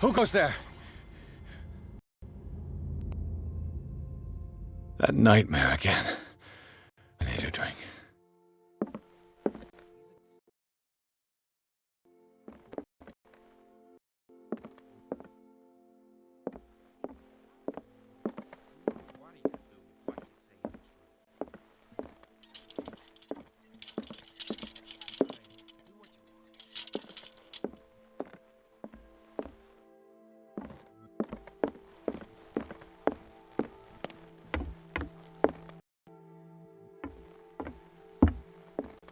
Who goes there? That nightmare again. I need a drink.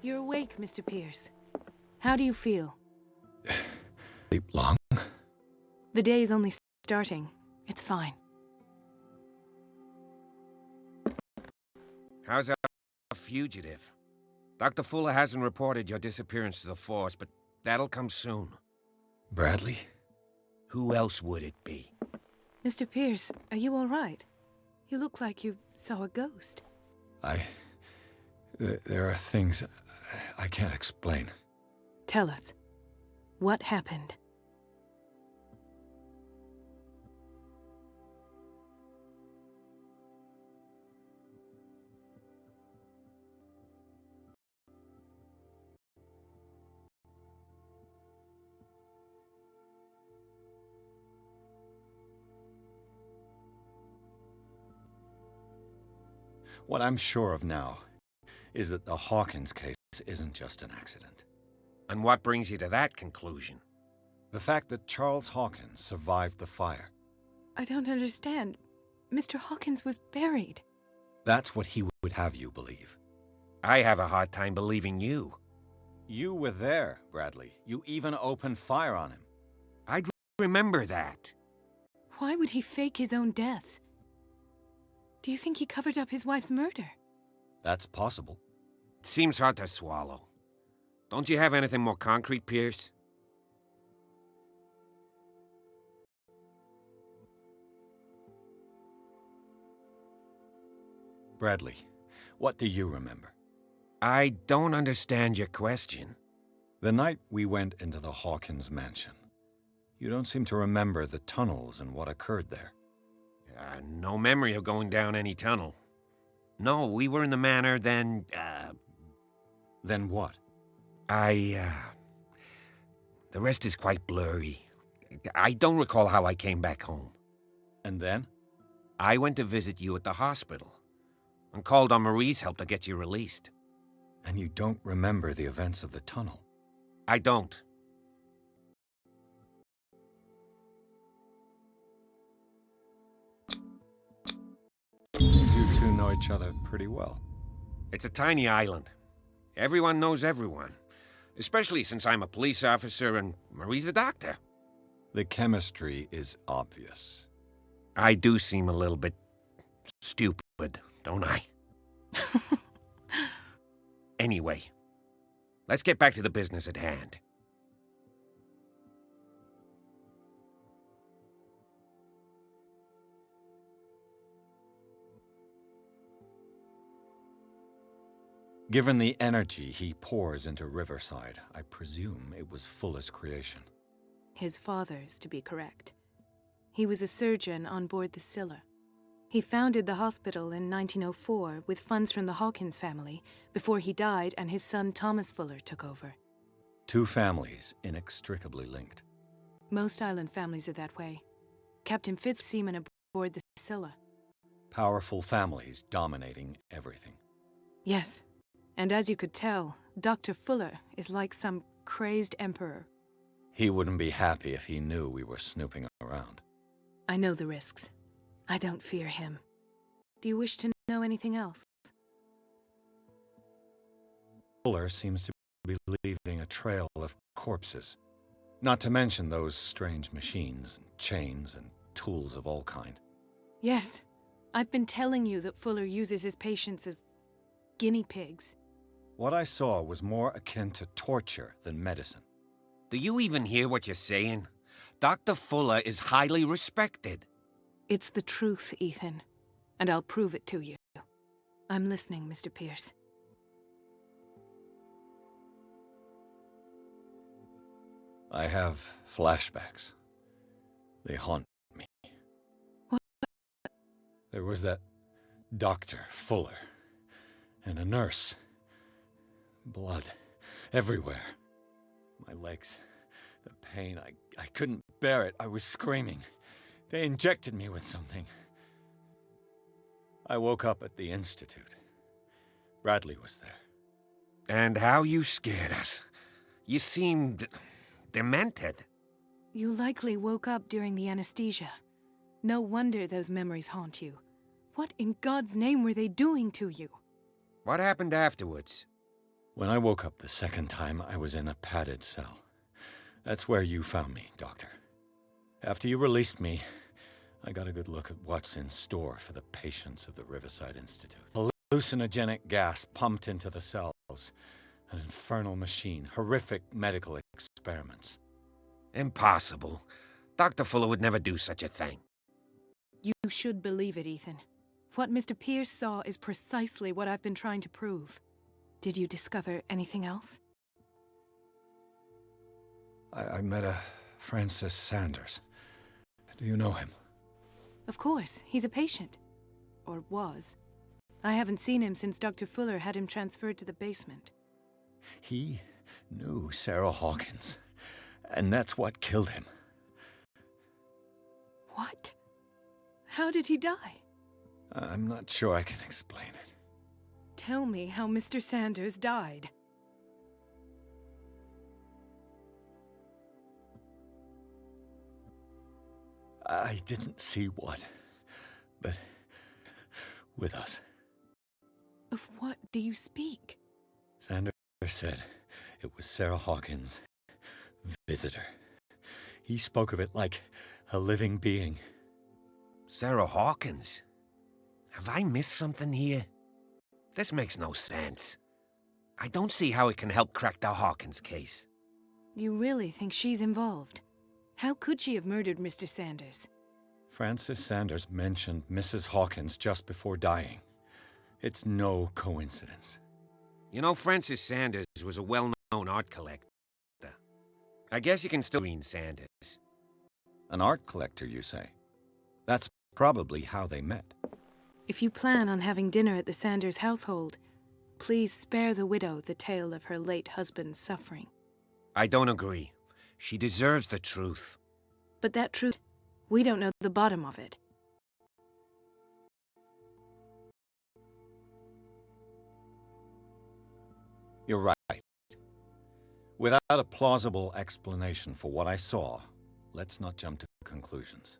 You're awake, Mr. Pierce. How do you feel? Sleep long? The day is only starting. It's fine. How's our fugitive? Dr. Fuller hasn't reported your disappearance to the force, but that'll come soon. Bradley? Who else would it be? Mr. Pierce, are you all right? You look like you saw a ghost. There are things I can't explain. Tell us. What happened? What I'm sure of now is that the Hawkins case isn't just an accident. And what brings you to that conclusion? The fact that Charles Hawkins survived the fire. I don't understand. Mr. Hawkins was buried. That's what he would have you believe. I have a hard time believing you. You were there, Bradley. You even opened fire on him. I'd remember that. Why would he fake his own death? Do you think he covered up his wife's murder? That's possible. It seems hard to swallow. Don't you have anything more concrete, Pierce? Bradley, what do you remember? I don't understand your question. The night we went into the Hawkins mansion. You don't seem to remember the tunnels and what occurred there. No memory of going down any tunnel. No, we were in the manor, then, Then what? The rest is quite blurry. I don't recall how I came back home. And then? I went to visit you at the hospital, and called on Marie's help to get you released. And you don't remember the events of the tunnel? I don't. Seems you two know each other pretty well. It's a tiny island. Everyone knows everyone. Especially since I'm a police officer and Marie's a doctor. The chemistry is obvious. I do seem a little bit stupid, don't I? Anyway, let's get back to the business at hand. Given the energy he pours into Riverside, I presume it was Fuller's creation. His father's, to be correct. He was a surgeon on board the Scylla. He founded the hospital in 1904 with funds from the Hawkins family before he died and his son Thomas Fuller took over. Two families inextricably linked. Most island families are that way. Captain Fitz seaman aboard the Scylla. Powerful families dominating everything. Yes, and as you could tell, Dr. Fuller is like some crazed emperor. He wouldn't be happy if he knew we were snooping around. I know the risks. I don't fear him. Do you wish to know anything else? Fuller seems to be leaving a trail of corpses. Not to mention those strange machines, and chains, and tools of all kind. Yes. I've been telling you that Fuller uses his patients as guinea pigs. What I saw was more akin to torture than medicine. Do you even hear what you're saying? Dr. Fuller is highly respected. It's the truth, Ethan. And I'll prove it to you. I'm listening, Mr. Pierce. I have flashbacks. They haunt me. What? There was that Dr. Fuller, and a nurse. Blood everywhere. My legs, the pain, I couldn't bear it. I was screaming. They injected me with something. I woke up at the Institute. Bradley was there. And how you scared us. You seemed demented. You likely woke up during the anesthesia. No wonder those memories haunt you. What in God's name were they doing to you? What happened afterwards? When I woke up the second time, I was in a padded cell. That's where you found me, Doctor. After you released me, I got a good look at what's in store for the patients of the Riverside Institute. Hallucinogenic gas pumped into the cells. An infernal machine. Horrific medical experiments. Impossible. Dr. Fuller would never do such a thing. You should believe it, Ethan. What Mr. Pierce saw is precisely what I've been trying to prove. Did you discover anything else? I met a Francis Sanders. Do you know him? Of course, he's a patient. Or was. I haven't seen him since Dr. Fuller had him transferred to the basement. He knew Sarah Hawkins, and that's what killed him. What? How did he die? I'm not sure I can explain it. Tell me how Mr. Sanders died. I didn't see what, but with us. Of what do you speak? Sanders said it was Sarah Hawkins' visitor. He spoke of it like a living being. Sarah Hawkins? Have I missed something here? This makes no sense. I don't see how it can help crack the Hawkins case. You really think she's involved? How could she have murdered Mr. Sanders? Francis Sanders mentioned Mrs. Hawkins just before dying. It's no coincidence. You know, Francis Sanders was a well-known art collector. I guess you can still read Sanders. An art collector, you say? That's probably how they met. If you plan on having dinner at the Sanders household, please spare the widow the tale of her late husband's suffering. I don't agree. She deserves the truth. But that truth, we don't know the bottom of it. You're right. Without a plausible explanation for what I saw, let's not jump to conclusions.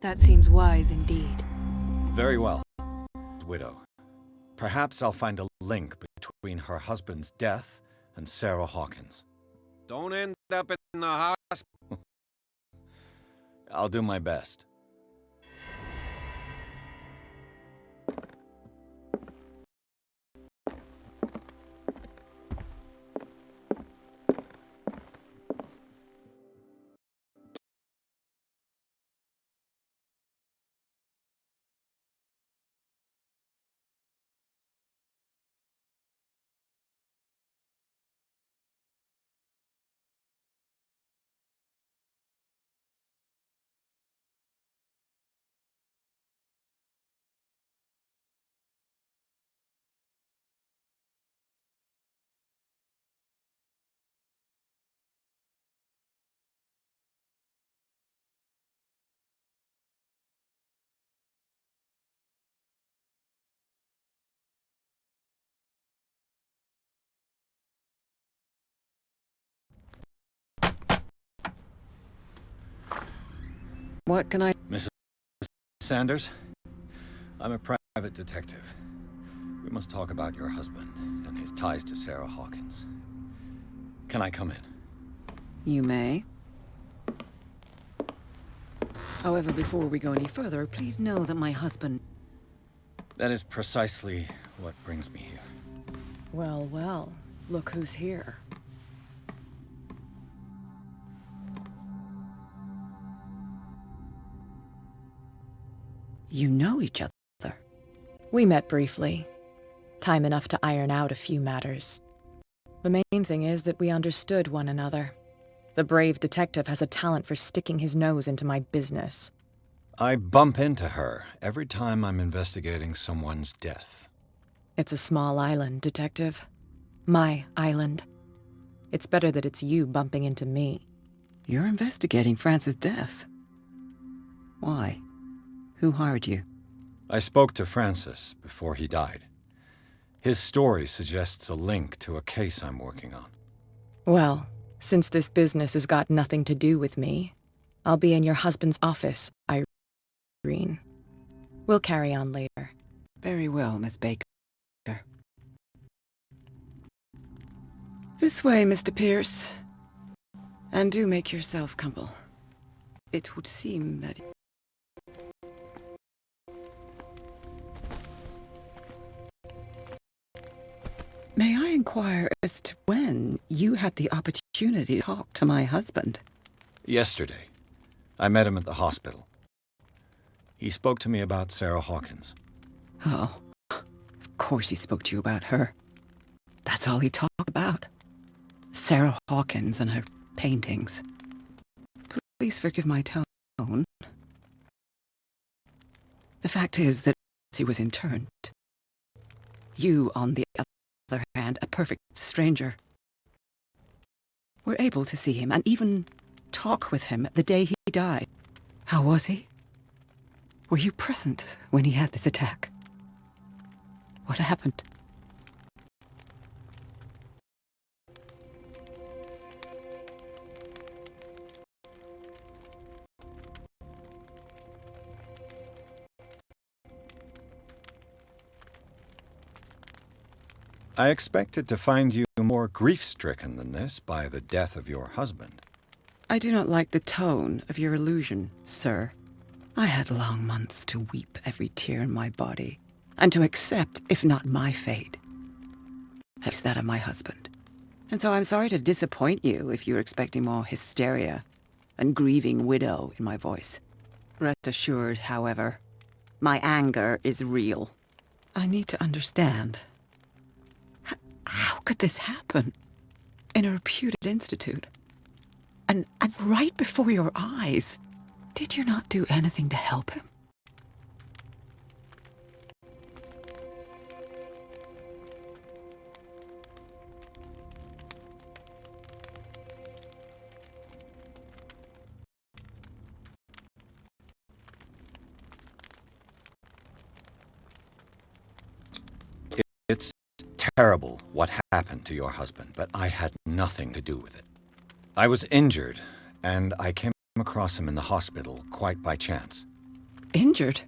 That seems wise indeed. Very well. Widow. Perhaps I'll find a link between her husband's death and Sarah Hawkins. Don't end up in the hospital. I'll do my best. What can I... Mrs. Sanders? I'm a private detective. We must talk about your husband and his ties to Sarah Hawkins. Can I come in? You may. However, before we go any further, please know that my husband... That is precisely what brings me here. Well, well, look who's here. You know each other. We met briefly. Time enough to iron out a few matters. The main thing is that we understood one another. The brave detective has a talent for sticking his nose into my business. I bump into her every time I'm investigating someone's death. It's a small island, Detective. My island. It's better that it's you bumping into me. You're investigating Francis' death. Why? Who hired you? I spoke to Francis before he died. His story suggests a link to a case I'm working on. Well, since this business has got nothing to do with me, I'll be in your husband's office, Irene. We'll carry on later. Very well, Miss Baker. This way, Mr. Pierce. And do make yourself comfortable. It would seem that... May I inquire as to when you had the opportunity to talk to my husband? Yesterday, I met him at the hospital. He spoke to me about Sarah Hawkins. Oh, of course he spoke to you about her. That's all he talked about. Sarah Hawkins and her paintings. Please forgive my tone. The fact is that he was interned. You, on the other hand, a perfect stranger, were able to see him and even talk with him the day he died. How was he? Were you present when he had this attack? What happened? I expected to find you more grief-stricken than this by the death of your husband. I do not like the tone of your allusion, sir. I had long months to weep every tear in my body, and to accept, if not my fate, as that of my husband. And so I'm sorry to disappoint you if you're expecting more hysteria and grieving widow in my voice. Rest assured, however, my anger is real. I need to understand. How could this happen? In a reputed institute? And right before your eyes? Did you not do anything to help him? It's terrible what happened to your husband, but I had nothing to do with it. I was injured, and I came across him in the hospital quite by chance. Injured?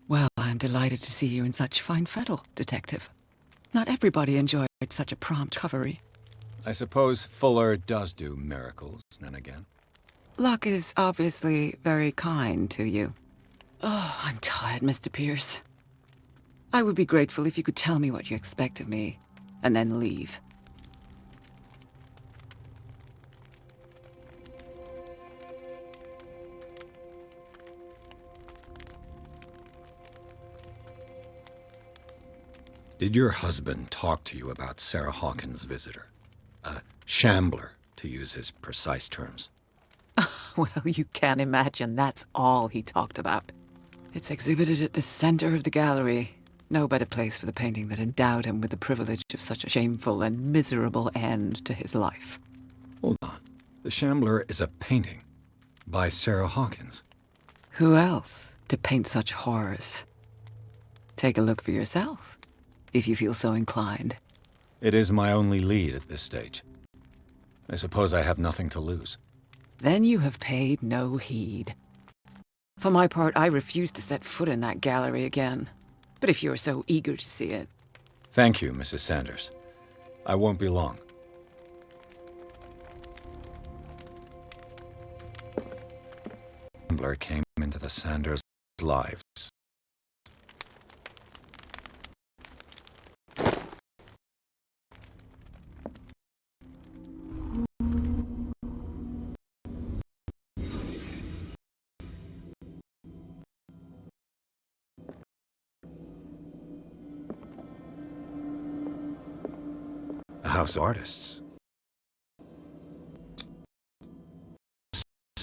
Well, I'm delighted to see you in such fine fettle, Detective. Not everybody enjoyed such a prompt recovery. I suppose Fuller does do miracles now and again. Luck is obviously very kind to you. Oh, I'm tired, Mr. Pierce. I would be grateful if you could tell me what you expect of me, and then leave. Did your husband talk to you about Sarah Hawkins' visitor? A shambler, to use his precise terms. Well, you can imagine that's all he talked about. It's exhibited at the center of the gallery. No better place for the painting that endowed him with the privilege of such a shameful and miserable end to his life. Hold on. The Shambler is a painting by Sarah Hawkins. Who else to paint such horrors? Take a look for yourself, if you feel so inclined. It is my only lead at this stage. I suppose I have nothing to lose. Then you have paid no heed. For my part, I refuse to set foot in that gallery again. But if you're so eager to see it... Thank you, Mrs. Sanders. I won't be long. Shambler came into the Sanders' lives. A house of artists.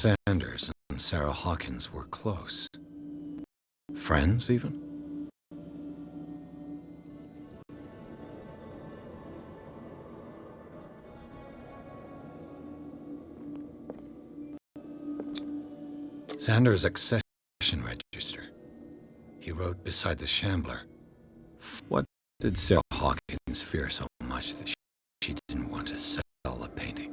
Sanders and Sarah Hawkins were close. Friends, even? Sanders' accession register. He wrote beside the Shambler. What did Sarah Hawkins fear so much that she didn't want to sell the painting?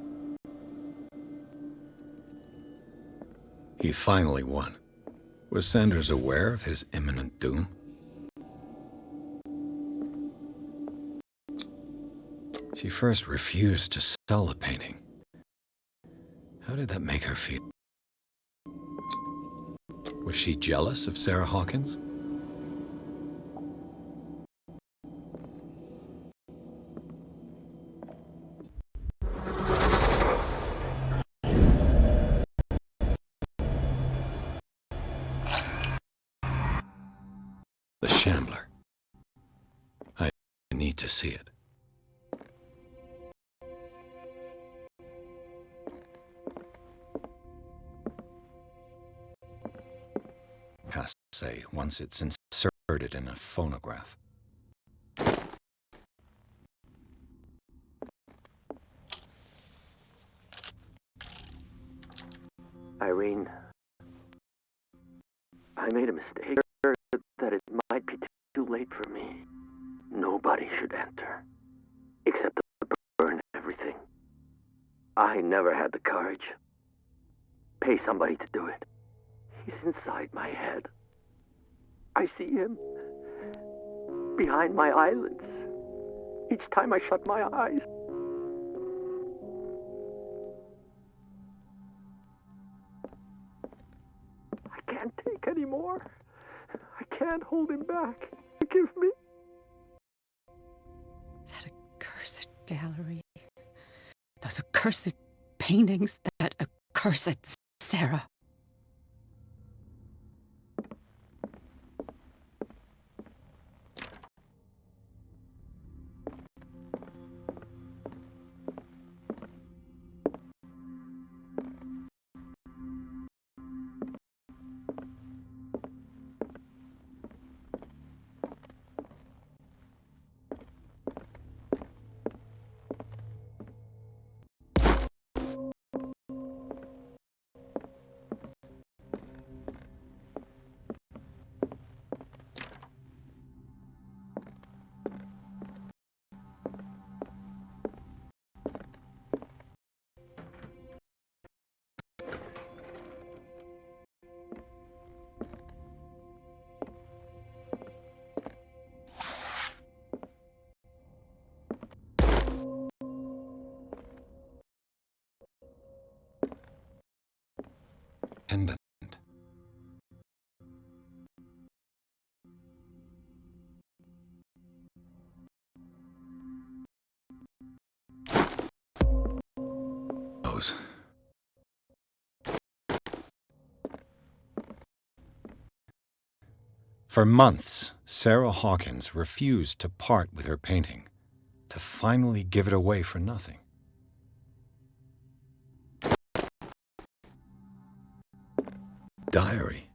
He finally won. Was Sanders aware of his imminent doom? She first refused to sell the painting. How did that make her feel? Was she jealous of Sarah Hawkins? The Shambler. I need to see it. Cassette, once it's inserted in a phonograph. Irene, I made a mistake. That it might be too late for me. Nobody should enter, except to burn everything. I never had the courage. Pay somebody to do it. He's inside my head. I see him behind my eyelids each time I shut my eyes. I can't take any more. I can't hold him back. Forgive me. That accursed gallery. Those accursed paintings. That accursed Sarah. Pendant. Those. For months, Sarah Hawkins refused to part with her painting, to finally give it away for nothing. Diary.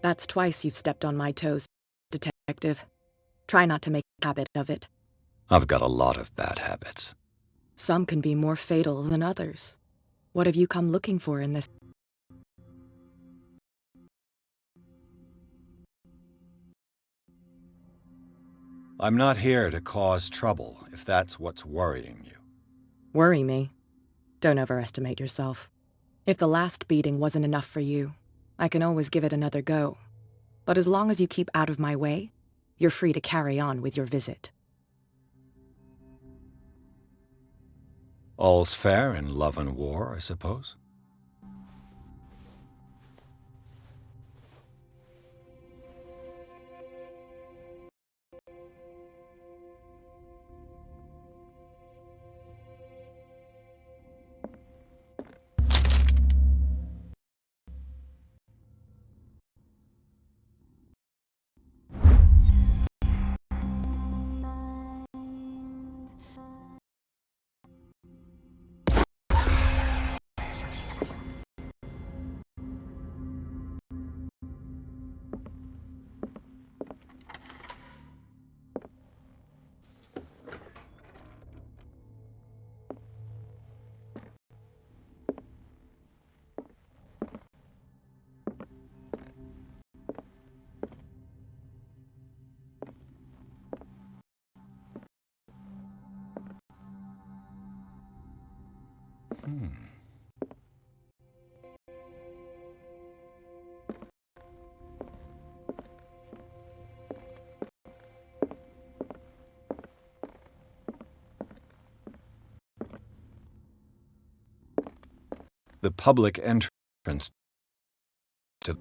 That's twice you've stepped on my toes, Detective. Try not to make a habit of it. I've got a lot of bad habits. Some can be more fatal than others. What have you come looking for in this? I'm not here to cause trouble, if that's what's worrying you. Worry me? Don't overestimate yourself. If the last beating wasn't enough for you, I can always give it another go. But as long as you keep out of my way, you're free to carry on with your visit. All's fair in love and war, I suppose? The public entrance to...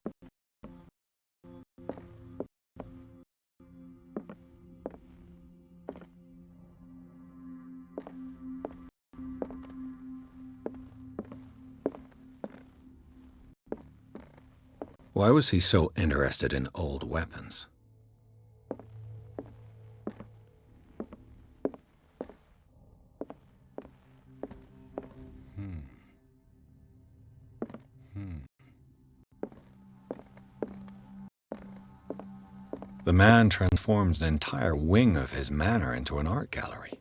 Why was he so interested in old weapons? The man transforms an entire wing of his manor into an art gallery.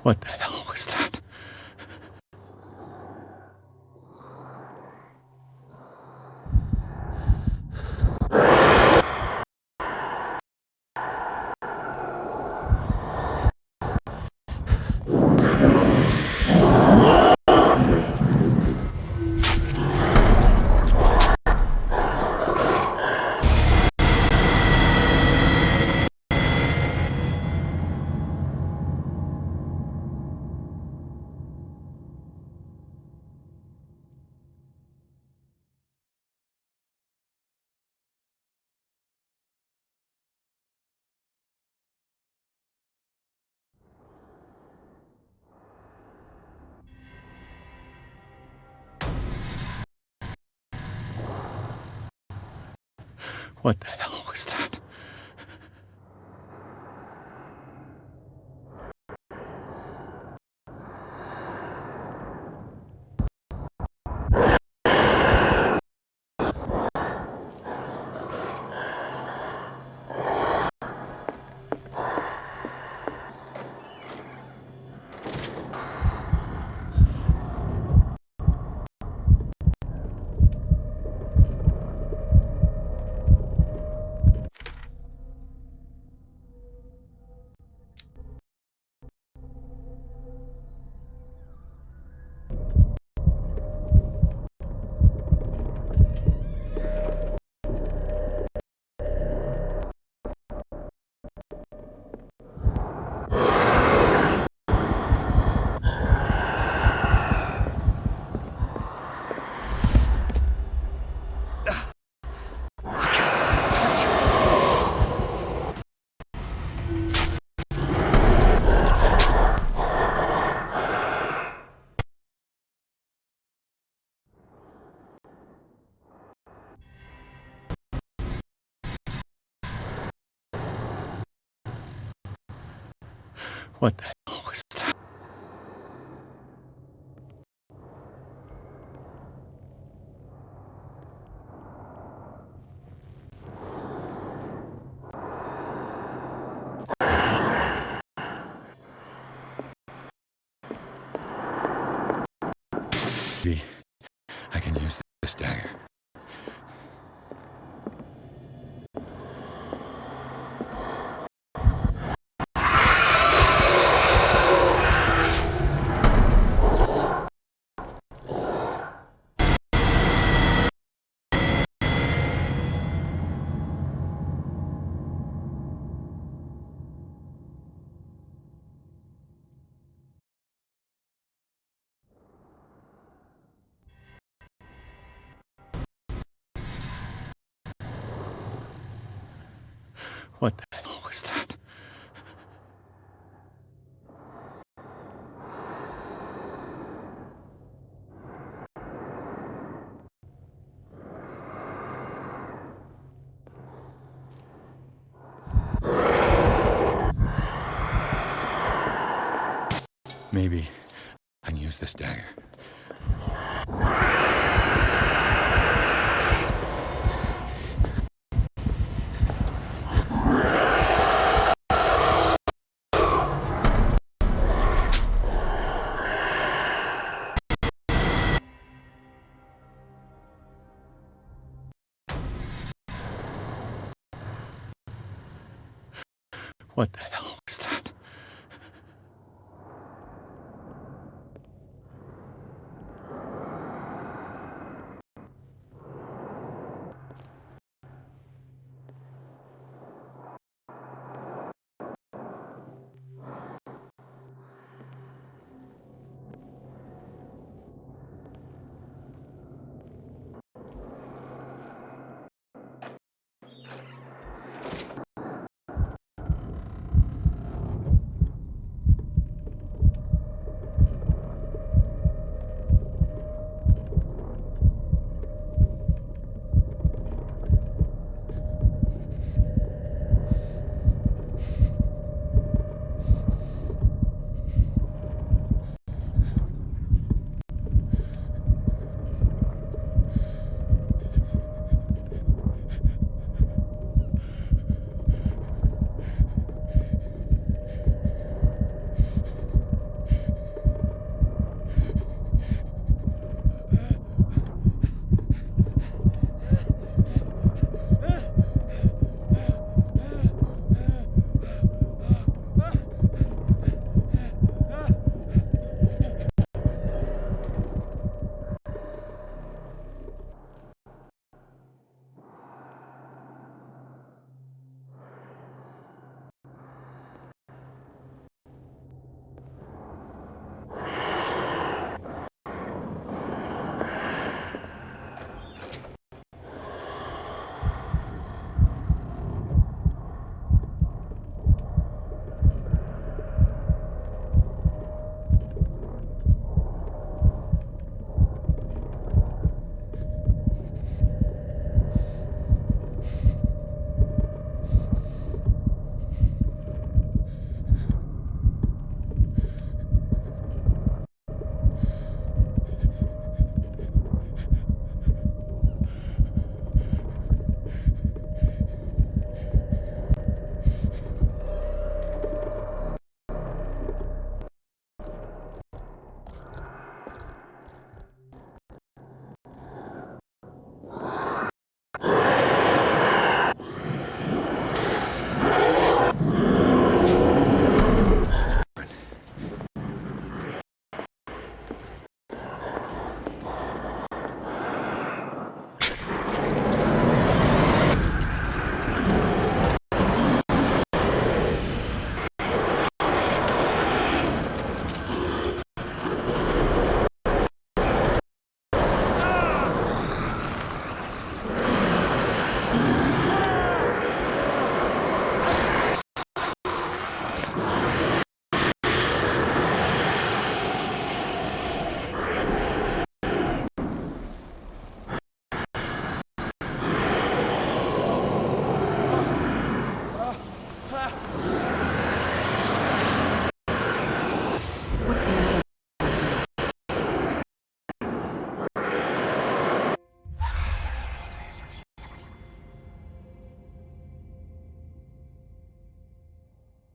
What the hell was that? What the hell was that? What the hell was that? Maybe I can use this dagger. What the hell was that? Maybe I can use this dagger. What the hell was that?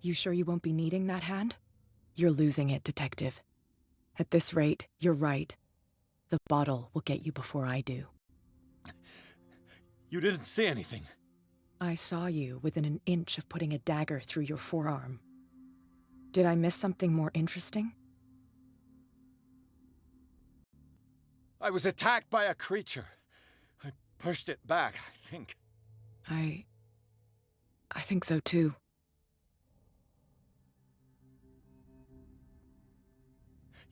You sure you won't be needing that hand? You're losing it, Detective. At this rate, you're right. The bottle will get you before I do. You didn't see anything. I saw you within an inch of putting a dagger through your forearm. Did I miss something more interesting? I was attacked by a creature. I pushed it back, I think. I think so too.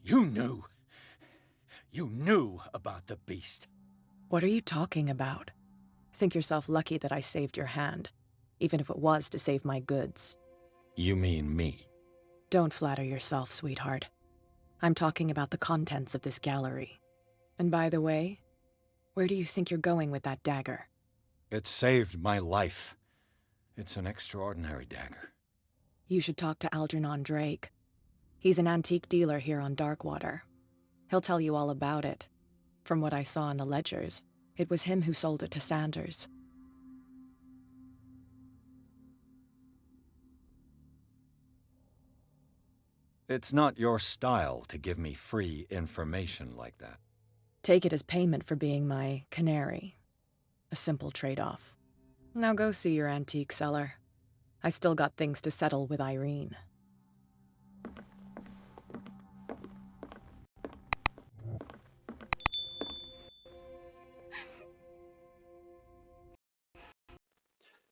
You knew. You knew about the beast. What are you talking about? Think yourself lucky that I saved your hand, even if it was to save my goods. You mean me? Don't flatter yourself, sweetheart. I'm talking about the contents of this gallery. And by the way, where do you think you're going with that dagger? It saved my life. It's an extraordinary dagger. You should talk to Algernon Drake. He's an antique dealer here on Darkwater. He'll tell you all about it. From what I saw in the ledgers, it was him who sold it to Sanders. It's not your style to give me free information like that. Take it as payment for being my canary. A simple trade-off. Now go see your antique seller. I've still got things to settle with Irene.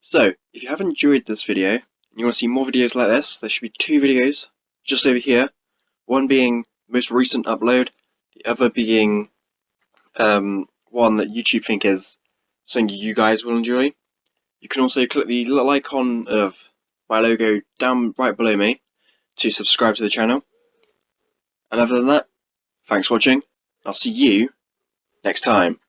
So, if you haven't enjoyed this video, and you want to see more videos like this, there should be 2 videos just over here. One being most recent upload, the other being one that YouTube think is something you guys will enjoy. You can also click the little icon of my logo down right below me to subscribe to the channel. And other than that, thanks for watching. I'll see you next time.